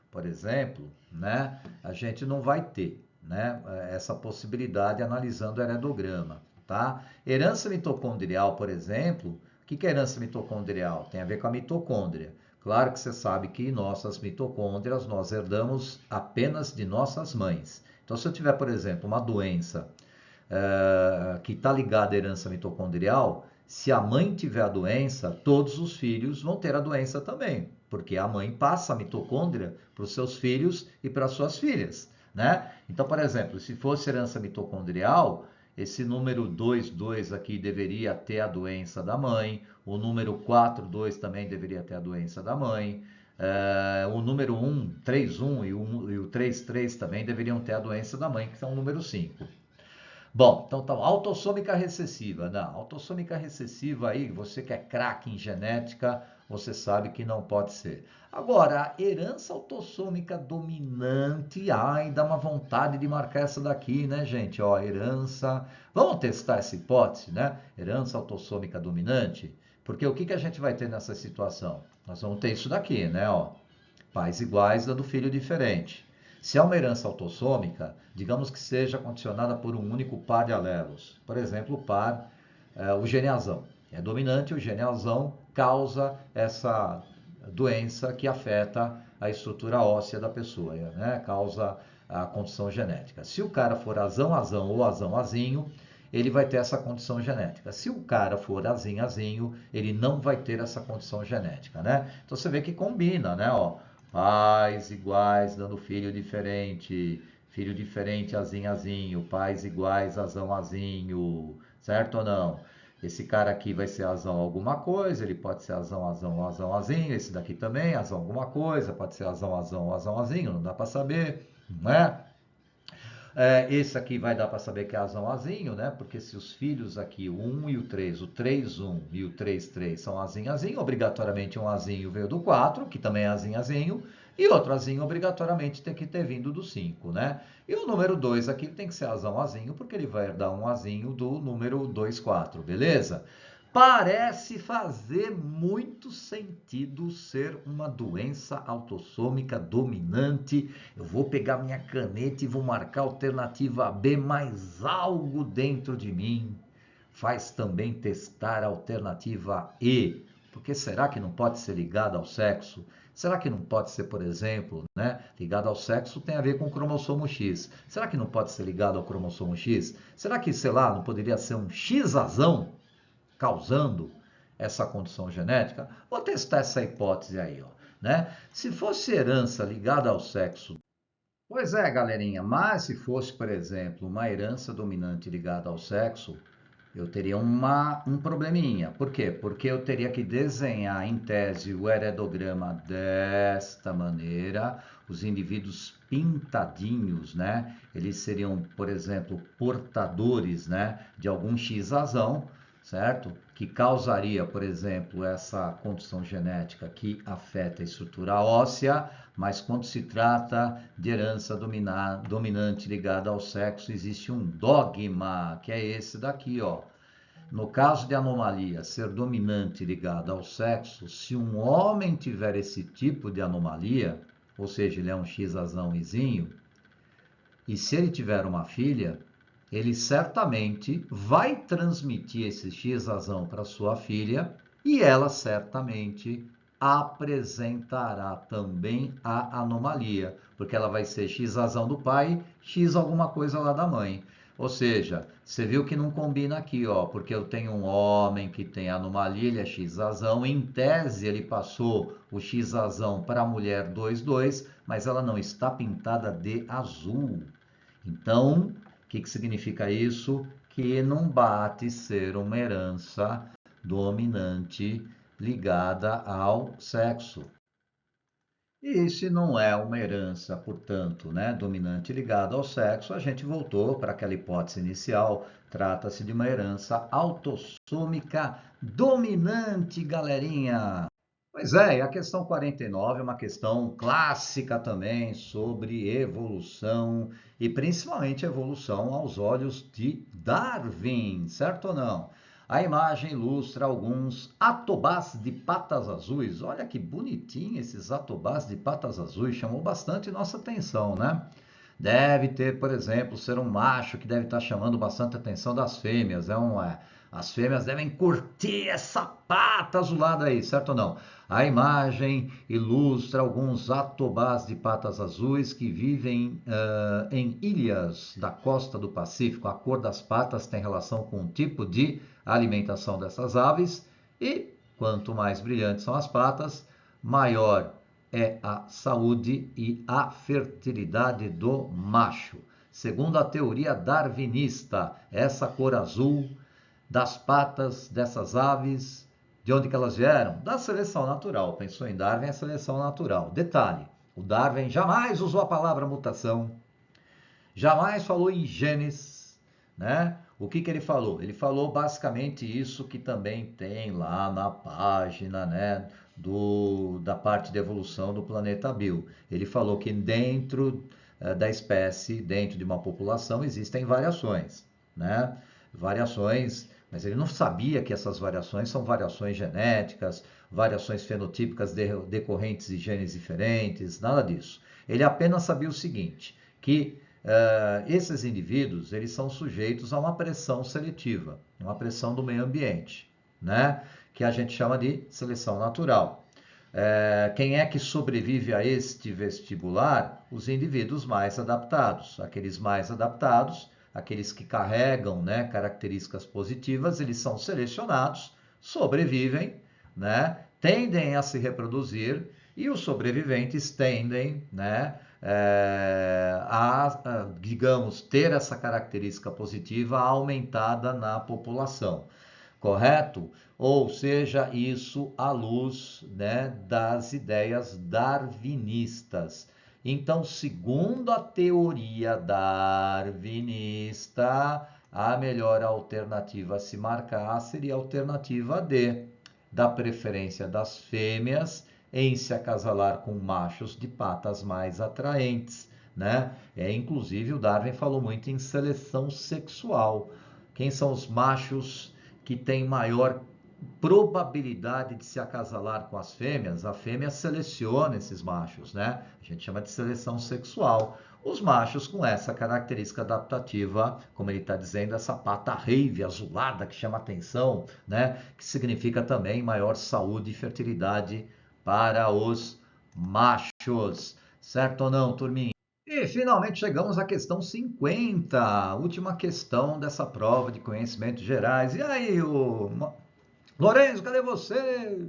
Speaker 1: por exemplo, né? A gente não vai ter, né? Essa possibilidade analisando o heredograma, tá? Herança mitocondrial, por exemplo, que é herança mitocondrial? Tem a ver com a mitocôndria. Claro que você sabe que nossas mitocôndrias nós herdamos apenas de nossas mães. Então, se eu tiver, por exemplo, uma doença que está ligada à herança mitocondrial, se a mãe tiver a doença, todos os filhos vão ter a doença também, porque a mãe passa a mitocôndria para os seus filhos e para as suas filhas, né? Então, por exemplo, se fosse herança mitocondrial, esse número 22 aqui deveria ter a doença da mãe, o número 42 também deveria ter a doença da mãe, o número 1, 31 e o 33 também deveriam ter a doença da mãe, que são o número 5. Bom, então tá, autossômica recessiva. Não, autossômica recessiva aí, você que é craque em genética, você sabe que não pode ser. Agora, a herança autossômica dominante, ai, dá uma vontade de marcar essa daqui, né, gente? Ó, herança. Vamos testar essa hipótese, né? Herança autossômica dominante. Porque o que que a gente vai ter nessa situação? Nós vamos ter isso daqui, né? Ó, pais iguais dando filho diferente. Se é uma herança autossômica, digamos que seja condicionada por um único par de alelos. Por exemplo, o geneazão. É dominante, o geneazão causa essa doença que afeta a estrutura óssea da pessoa, né? Causa a condição genética. Se o cara for azão-azão ou azão-azinho, ele vai ter essa condição genética. Se o cara for azinho-azinho, ele não vai ter essa condição genética, né? Então você vê que combina, né? Ó, pais iguais dando filho diferente, azinho, pais iguais, azinho, certo ou não? Esse cara aqui vai ser azão alguma coisa, ele pode ser azinho, esse daqui também, azão alguma coisa, pode ser azinho, não dá para saber, não é? Esse aqui vai dar para saber que é azinho, né? Porque se os filhos aqui, o 1 e o 3, o 3, 1 e o 3, 3 são azinho, obrigatoriamente um azinho veio do 4, que também é azinho, e outro azinho obrigatoriamente tem que ter vindo do 5, né? E o número 2 aqui tem que ser azinho, porque ele vai herdar um azinho do número 2, 4, beleza? Parece fazer muito sentido ser uma doença autossômica dominante. Eu vou pegar minha caneta e vou marcar a alternativa B, mas algo dentro de mim faz também testar a alternativa E. Porque será que não pode ser ligado ao sexo? Será que não pode ser, por exemplo, né, ligado ao sexo tem a ver com o cromossomo X? Será que não pode ser ligado ao cromossomo X? Será que, sei lá, não poderia ser um X-azão causando essa condição genética? Vou testar essa hipótese aí, ó, né? Se fosse herança ligada ao sexo. Pois é, galerinha, mas se fosse, por exemplo, uma herança dominante ligada ao sexo, eu teria um probleminha. Por quê? Porque eu teria que desenhar, em tese, o heredograma desta maneira, os indivíduos pintadinhos, né? Eles seriam, por exemplo, portadores, né, de algum X-azão, certo? Que causaria, por exemplo, essa condição genética que afeta a estrutura óssea, mas quando se trata de herança dominante ligada ao sexo, existe um dogma, que é esse daqui, ó. No caso de anomalia ser dominante ligada ao sexo, se um homem tiver esse tipo de anomalia, ou seja, ele é um X-azãozinho, e se ele tiver uma filha, ele certamente vai transmitir esse X-azão para sua filha e ela certamente apresentará também a anomalia, porque ela vai ser X-azão do pai, X alguma coisa lá da mãe. Ou seja, você viu que não combina aqui, ó, porque eu tenho um homem que tem anomalia, ele é X-azão, em tese ele passou o X-azão para a mulher 22, mas ela não está pintada de azul. Então, o que significa isso? Que não bate ser uma herança dominante ligada ao sexo. E se não é uma herança, portanto, né, dominante ligada ao sexo, a gente voltou para aquela hipótese inicial. Trata-se de uma herança autossômica dominante, galerinha. Pois é, e a questão 49 é uma questão clássica também sobre evolução e principalmente evolução aos olhos de Darwin, certo ou não? A imagem ilustra alguns atobás de patas azuis. Olha que bonitinho esses atobás de patas azuis, chamou bastante nossa atenção, né? Deve ter, por exemplo, ser um macho que deve estar chamando bastante atenção das fêmeas. As fêmeas devem curtir essa pata azulada aí, certo ou não? A imagem ilustra alguns atobás de patas azuis que vivem em ilhas da costa do Pacífico. A cor das patas tem relação com o tipo de alimentação dessas aves e quanto mais brilhantes são as patas, maior é a saúde e a fertilidade do macho. Segundo a teoria darwinista, essa cor azul das patas dessas aves, de onde que elas vieram? Da seleção natural. Pensou em Darwin, é seleção natural. Detalhe, o Darwin jamais usou a palavra mutação, jamais falou em genes, né? O que ele falou? Ele falou basicamente isso que também tem lá na página, né, da parte de evolução do planeta Bio. Ele falou que dentro da espécie, dentro de uma população, existem variações, né? Variações, mas ele não sabia que essas variações são variações genéticas, variações fenotípicas decorrentes de genes diferentes, nada disso. Ele apenas sabia o seguinte, que esses indivíduos eles são sujeitos a uma pressão seletiva, uma pressão do meio ambiente, né? Que a gente chama de seleção natural. Quem é que sobrevive a este vestibular? Os indivíduos mais adaptados. Aqueles mais adaptados, aqueles que carregam, né, características positivas, eles são selecionados, sobrevivem, né, tendem a se reproduzir e os sobreviventes tendem, né, digamos, ter essa característica positiva aumentada na população, correto? Ou seja, isso à luz, né, das ideias darwinistas. Então, segundo a teoria darwinista, a melhor alternativa a se marcar seria a alternativa D, da preferência das fêmeas em se acasalar com machos de patas mais atraentes, né? Inclusive o Darwin falou muito em seleção sexual. Quem são os machos que têm maior probabilidade de se acasalar com as fêmeas? A fêmea seleciona esses machos, né? A gente chama de seleção sexual. Os machos com essa característica adaptativa, como ele está dizendo, essa pata rave azulada que chama atenção, né? Que significa também maior saúde e fertilidade para os machos. Certo ou não, turminha? E finalmente chegamos à questão 50, última questão dessa prova de conhecimentos gerais. E aí, Lourenço, cadê você?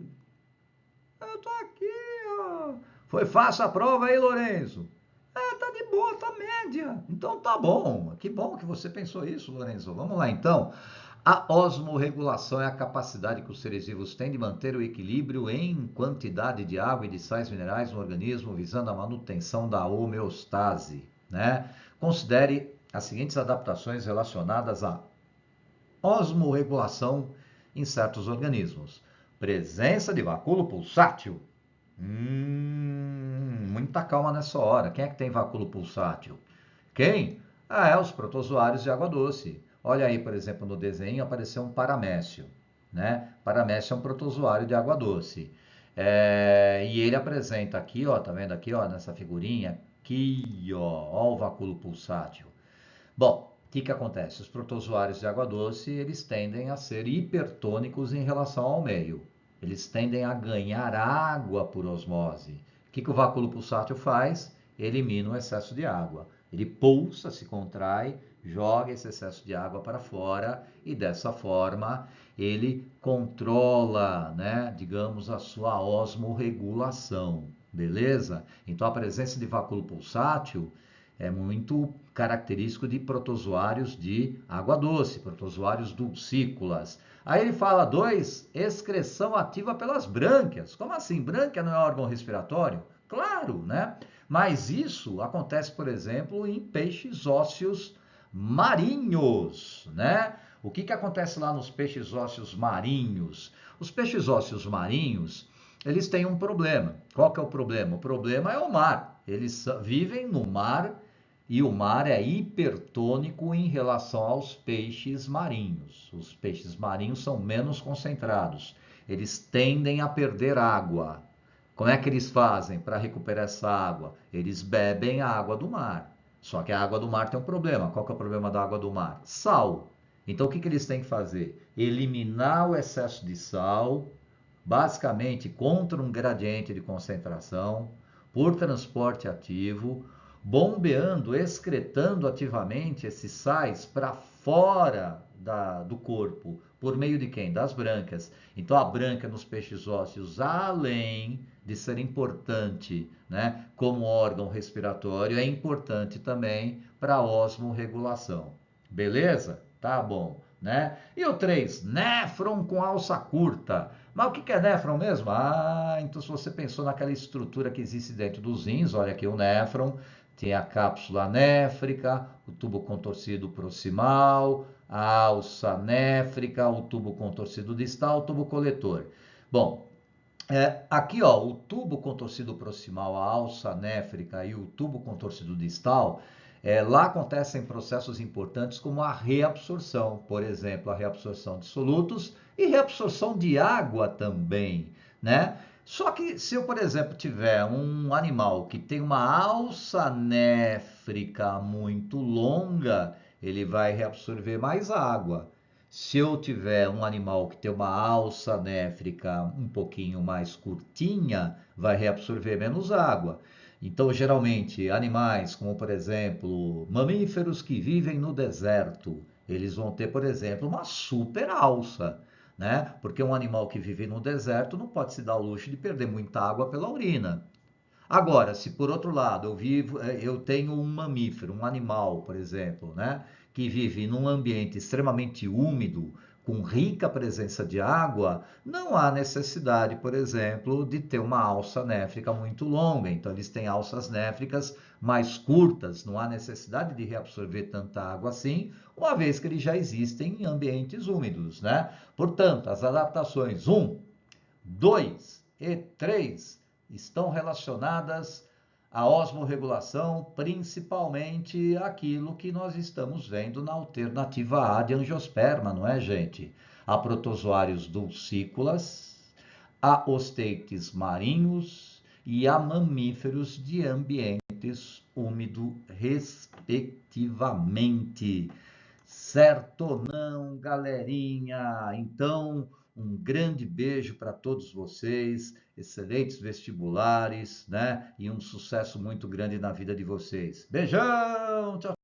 Speaker 1: Eu tô aqui, ó. Foi fácil a prova aí, Lourenço? Tá de boa, tá média. Então tá bom. Que bom que você pensou isso, Lourenço. Vamos lá então. A osmorregulação é a capacidade que os seres vivos têm de manter o equilíbrio em quantidade de água e de sais minerais no organismo, visando a manutenção da homeostase, né? Considere as seguintes adaptações relacionadas à osmorregulação em certos organismos. Presença de vacúolo pulsátil. Muita calma nessa hora. Quem é que tem vacúolo pulsátil? Quem? Os protozoários de água doce. Olha aí, por exemplo, no desenho apareceu um paramécio, né? Paramécio é um protozoário de água doce. E ele apresenta aqui, ó, tá vendo aqui, ó, nessa figurinha, aqui, ó o vacúolo pulsátil. Bom, o que acontece? Os protozoários de água doce, eles tendem a ser hipertônicos em relação ao meio. Eles tendem a ganhar água por osmose. O que o vacúolo pulsátil faz? Elimina o excesso de água. Ele pulsa, se contrai, joga esse excesso de água para fora e dessa forma ele controla, né, digamos, a sua osmorregulação, beleza? Então a presença de vacúolo pulsátil é muito característico de protozoários de água doce, protozoários dulcícolas. Aí ele fala 2, excreção ativa pelas brânquias. Como assim? Brânquia não é órgão respiratório? Claro, né? Mas isso acontece, por exemplo, em peixes ósseos marinhos, né? O que acontece lá nos peixes ósseos marinhos? Os peixes ósseos marinhos, eles têm um problema. Qual que é o problema? O problema é o mar. Eles vivem no mar e o mar é hipertônico em relação aos peixes marinhos. Os peixes marinhos são menos concentrados. Eles tendem a perder água. Como é que eles fazem para recuperar essa água? Eles bebem a água do mar. Só que a água do mar tem um problema. Qual que é o problema da água do mar? Sal. Então, o que eles têm que fazer? Eliminar o excesso de sal, basicamente contra um gradiente de concentração, por transporte ativo, bombeando, excretando ativamente esses sais para fora do corpo, por meio de quem? Das brânquias. Então, a brânquia nos peixes ósseos, além de ser importante, né, como órgão respiratório, é importante também para a osmorregulação. Beleza? Tá bom, né? E o 3, néfron com alça curta. Mas o que é néfron mesmo? Ah, então se você pensou naquela estrutura que existe dentro dos rins, olha aqui o néfron, tem a cápsula néfrica, o tubo contorcido proximal, a alça néfrica, o tubo contorcido distal, o tubo coletor. Bom, aqui ó, o tubo contorcido proximal, a alça néfrica e o tubo contorcido distal, lá acontecem processos importantes como a reabsorção, por exemplo, a reabsorção de solutos e reabsorção de água também, né? Só que se eu, por exemplo, tiver um animal que tem uma alça néfrica muito longa, ele vai reabsorver mais água. Se eu tiver um animal que tem uma alça néfrica um pouquinho mais curtinha, vai reabsorver menos água. Então, geralmente, animais como, por exemplo, mamíferos que vivem no deserto, eles vão ter, por exemplo, uma super alça, né? Porque um animal que vive no deserto não pode se dar o luxo de perder muita água pela urina. Agora, se por outro lado eu tenho um mamífero, um animal, por exemplo, né, que vive num ambiente extremamente úmido, com rica presença de água, não há necessidade, por exemplo, de ter uma alça néfrica muito longa. Então, eles têm alças néfricas mais curtas, não há necessidade de reabsorver tanta água assim, uma vez que eles já existem em ambientes úmidos, né? Portanto, as adaptações 1, 2 e 3 estão relacionadas à osmorregulação, principalmente aquilo que nós estamos vendo na alternativa A de angiosperma, não é, gente? A protozoários dulcícolas, a osteites marinhos e a mamíferos de ambientes úmidos, respectivamente. Certo ou não, galerinha? Então, um grande beijo para todos vocês, excelentes vestibulares, né? E um sucesso muito grande na vida de vocês. Beijão! Tchau!